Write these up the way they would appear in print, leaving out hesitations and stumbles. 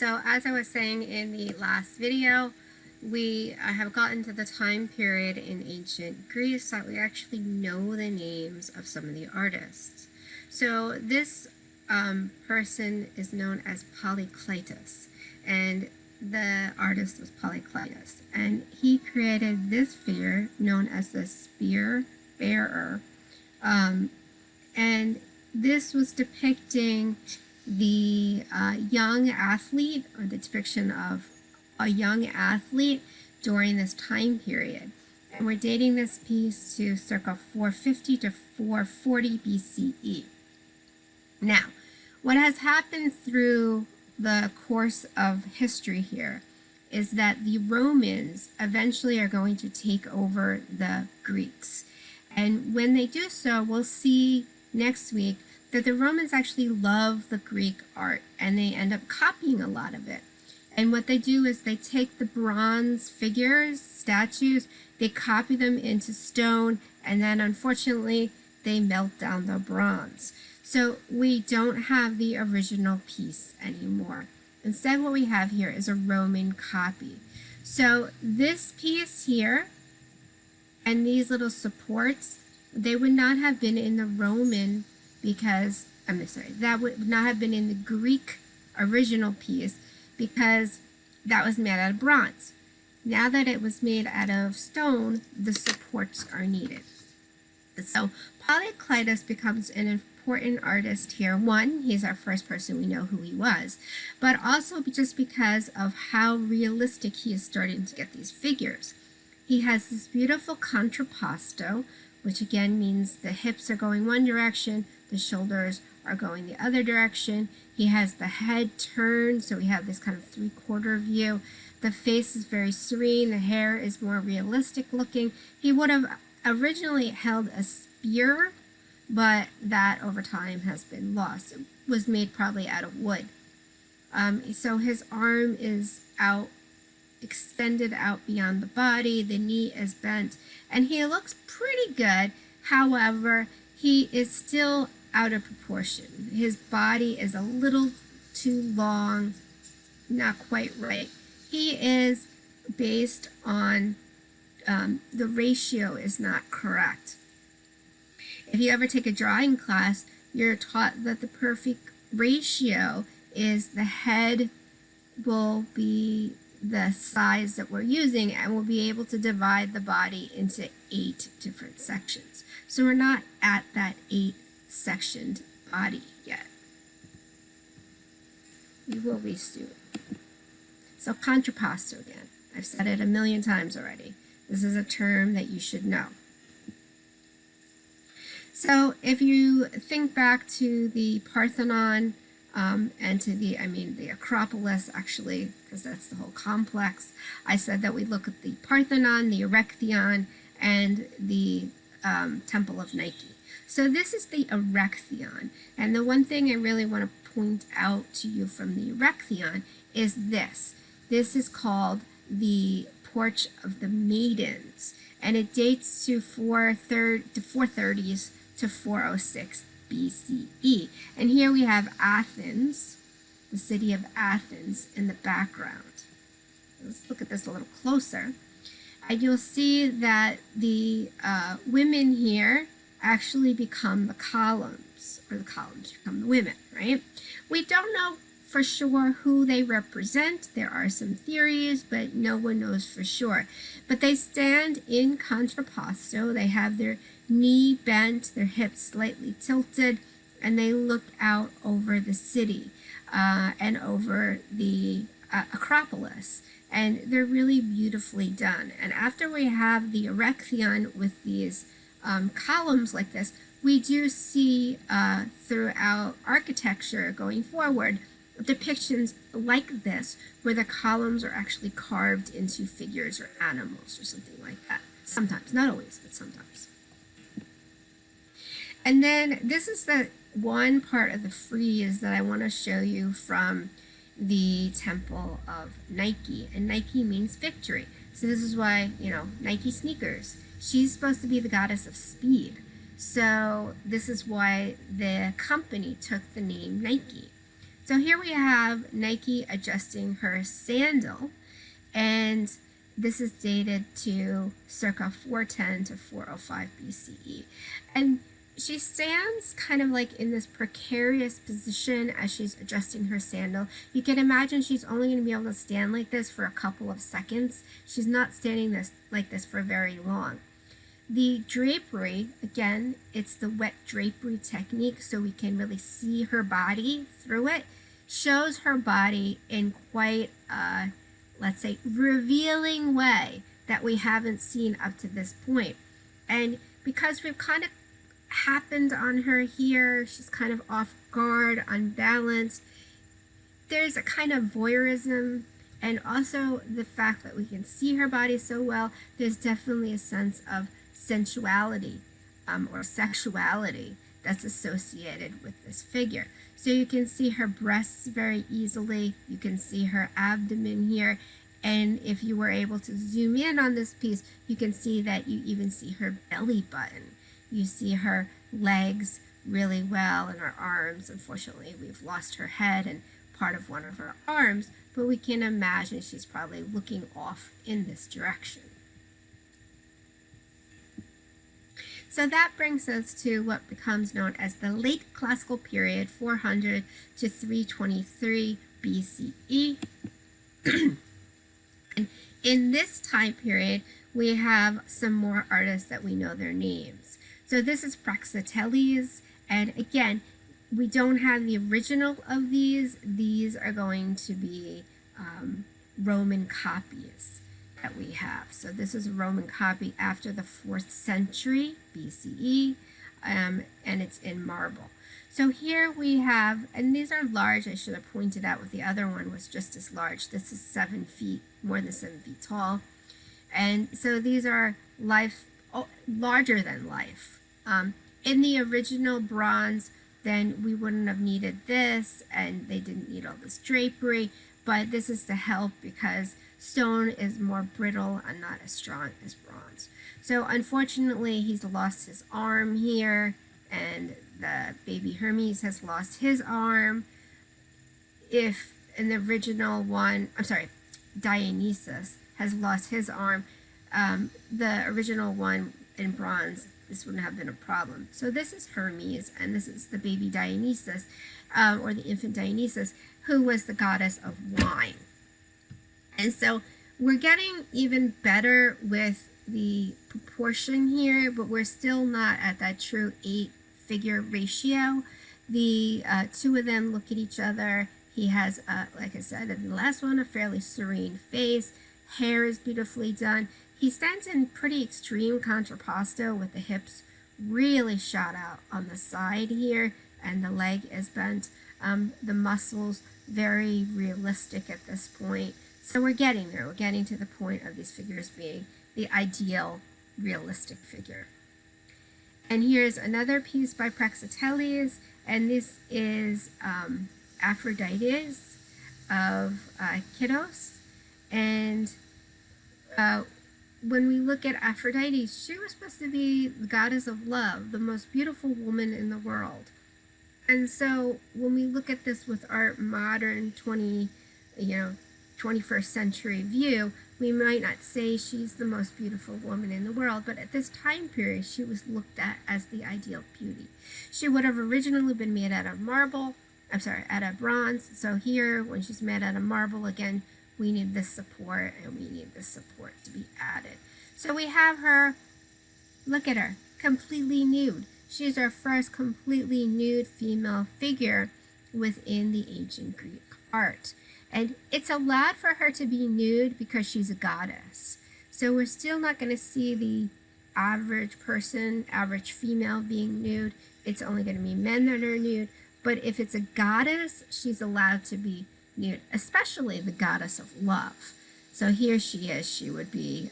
So as I was saying in the last video, we have gotten to the time period in ancient Greece that we actually know the names of some of the artists. So this person is known as Polykleitos, and the artist was Polykleitos, and he created this figure known as the spear bearer, and this was depicting the young athlete, or the depiction of a young athlete during this time period. And we're dating this piece to circa 450 to 440 BCE. Now, what has happened through the course of history here is that the Romans eventually are going to take over the Greeks. And when they do so, we'll see next week that the Romans actually love the Greek art, and they end up copying a lot of it. And what they do is they take the bronze figures, statues, they copy them into stone, and then unfortunately they melt down the bronze. So we don't have the original piece anymore. Instead, what we have here is a Roman copy. So this piece here and these little supports, they would not have been in the Roman because, that would not have been in the Greek original piece because that was made out of bronze. Now that it was made out of stone, the supports are needed. So Polykleitos becomes an important artist here. One, he's our first person we know who he was, but also just because of how realistic he is starting to get these figures. He has this beautiful contrapposto, which again means the hips are going one direction, the shoulders are going the other direction. He has the head turned, so we have this kind of three-quarter view. The face is very serene, the hair is more realistic looking. He would have originally held a spear, but that over time has been lost. It was made probably out of wood. So his arm is out, extended out beyond the body, the knee is bent, and he looks pretty good. However, he is still out of proportion. His body is a little too long, not quite right. He is based on, the ratio is not correct. If you ever take a drawing class, you're taught that the perfect ratio is the head will be the size that we're using, and we'll be able to divide the body into 8 different sections. So we're not at that 8-sectioned body yet. We will be soon. So contrapposto again. I've said it a million times already. This is a term that you should know. So if you think back to the Parthenon, and to the Acropolis, actually, because that's the whole complex. I said that we look at the Parthenon, the Erechtheion, and the Temple of Nike. So this is the Erechtheion, and the one thing I really want to point out to you from the Erechtheion is this. This is called the Porch of the Maidens, and it dates to 430s to 406 BCE. And here we have Athens, the city of Athens, in the background. Let's look at this a little closer. And you'll see that the women here actually become the columns, or the columns become the women, right? We don't know for sure who they represent. There are some theories, but no one knows for sure. But they stand in contrapposto. They have their knee bent, their hips slightly tilted, and they look out over the city and over the Acropolis. And they're really beautifully done. And after we have the Erechtheion with these columns like this, we do see throughout architecture going forward depictions like this, where the columns are actually carved into figures or animals or something like that. Sometimes, not always, but sometimes. And then this is the one part of the frieze that I want to show you from the Temple of Nike. And Nike means victory. So this is why, Nike sneakers. She's supposed to be the goddess of speed. So this is why the company took the name Nike. So here we have Nike adjusting her sandal, and this is dated to circa 410 to 405 BCE. And she stands kind of like in this precarious position as she's adjusting her sandal. You can imagine she's only going to be able to stand like this for a couple of seconds. She's not standing like this for very long. The drapery, again, it's the wet drapery technique, so we can really see her body through it, shows her body in quite a, let's say, revealing way that we haven't seen up to this point. And because we've kind of happened on her here, she's kind of off guard, unbalanced, there's a kind of voyeurism, and also the fact that we can see her body so well, there's definitely a sense of sensuality or sexuality that's associated with this figure. So you can see her breasts very easily, you can see her abdomen here, and if you were able to zoom in on this piece, you can see that you even see her belly button. You see her legs really well and her arms. Unfortunately, we've lost her head and part of one of her arms, but we can imagine she's probably looking off in this direction. So that brings us to what becomes known as the late classical period, 400 to 323 BCE. And in this time period, we have some more artists that we know their names. So this is Praxiteles, and again, we don't have the original of these. These are going to be Roman copies that we have. So this is a Roman copy after the 4th century BCE, and it's in marble. So here we have, and these are large, I should have pointed out with the other one was just as large. This is 7 feet, more than 7 feet tall. And so these are larger than life. In the original bronze, then we wouldn't have needed this, and they didn't need all this drapery, but this is to help because stone is more brittle and not as strong as bronze. So unfortunately, he's lost his arm here, and the baby Hermes has lost his arm. If in the original one, Dionysus has lost his arm, the original one in bronze, this wouldn't have been a problem. So this is Hermes, and this is the baby Dionysus, or the infant Dionysus, who was the goddess of wine. And so we're getting even better with the proportion here, but we're still not at that true 8-figure ratio. The two of them look at each other. He has, like I said, in the last one, a fairly serene face. Hair is beautifully done. He stands in pretty extreme contrapposto with the hips really shot out on the side here, and the leg is bent. The muscles, very realistic at this point. So we're getting there. We're getting to the point of these figures being the ideal realistic figure. And here's another piece by Praxiteles, and this is Aphrodites of Kitos. And when we look at Aphrodite, she was supposed to be the goddess of love, the most beautiful woman in the world. And so when we look at this with our modern 21st century view, we might not say she's the most beautiful woman in the world, but at this time period, she was looked at as the ideal beauty. She would have originally been made out of marble, out of bronze. So here, when she's made out of marble, again, we need this support, and we need this support to be added. So we have her, look at her, completely nude. She's our first completely nude female figure within the ancient Greek art. And it's allowed for her to be nude because she's a goddess. So we're still not going to see the average person, average female being nude. It's only going to be men that are nude. But if it's a goddess, she's allowed to be nude, especially the goddess of love. So here she is. She would be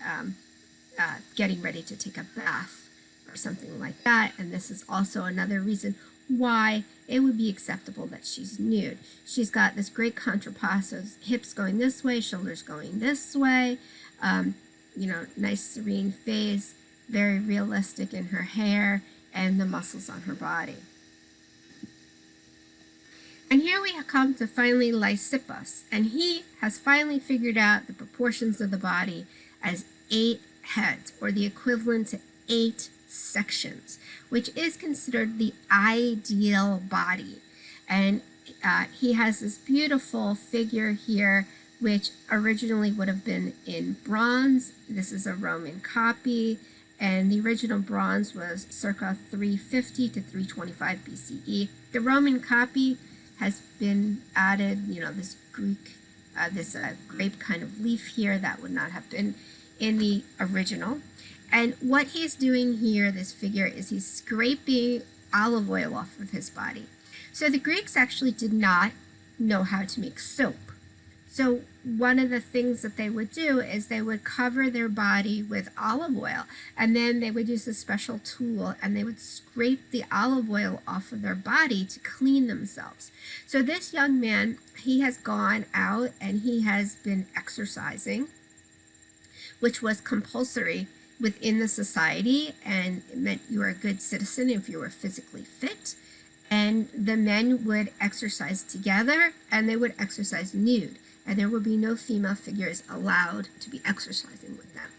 getting ready to take a bath or something like that. And this is also another reason why it would be acceptable that she's nude. She's got this great contrapposto, hips going this way, shoulders going this way, nice serene face, very realistic in her hair and the muscles on her body. And here we come to finally Lysippus, and he has finally figured out the proportions of the body as 8 heads, or the equivalent to 8 sections, which is considered the ideal body. And he has this beautiful figure here, which originally would have been in bronze. This is a Roman copy, and the original bronze was circa 350 to 325 BCE. The Roman copy has been added, this Greek, this grape kind of leaf here that would not have been in the original. And what he's doing here, this figure, is he's scraping olive oil off of his body. So the Greeks actually did not know how to make soap. So one of the things that they would do is they would cover their body with olive oil, and then they would use a special tool and they would scrape the olive oil off of their body to clean themselves. So this young man, he has gone out and he has been exercising, which was compulsory within the society, and it meant you were a good citizen if you were physically fit. And the men would exercise together, and they would exercise nude, and there would be no female figures allowed to be exercising with them.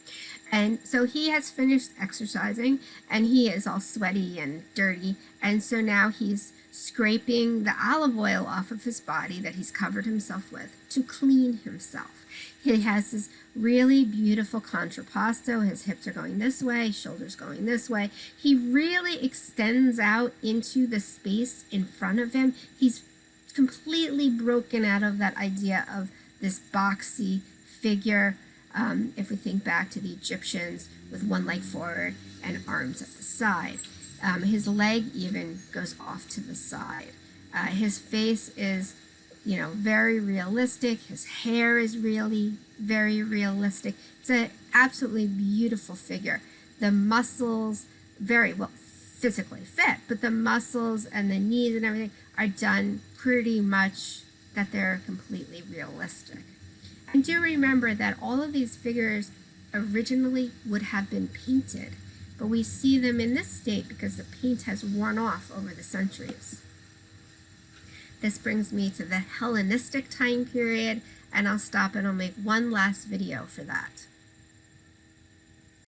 And so he has finished exercising, and he is all sweaty and dirty, and so now he's scraping the olive oil off of his body that he's covered himself with to clean himself. He has this really beautiful contrapposto. His hips are going this way, shoulders going this way. He really extends out into the space in front of him. He's completely broken out of that idea of this boxy figure. If we think back to the Egyptians with one leg forward and arms at the side. His leg even goes off to the side. His face is, very realistic. His hair is really very realistic. It's an absolutely beautiful figure. The muscles, very well physically fit, but the muscles and the knees and everything are done pretty much that they're completely realistic. And do remember that all of these figures originally would have been painted, but we see them in this state because the paint has worn off over the centuries. This brings me to the Hellenistic time period, and I'll stop and I'll make one last video for that.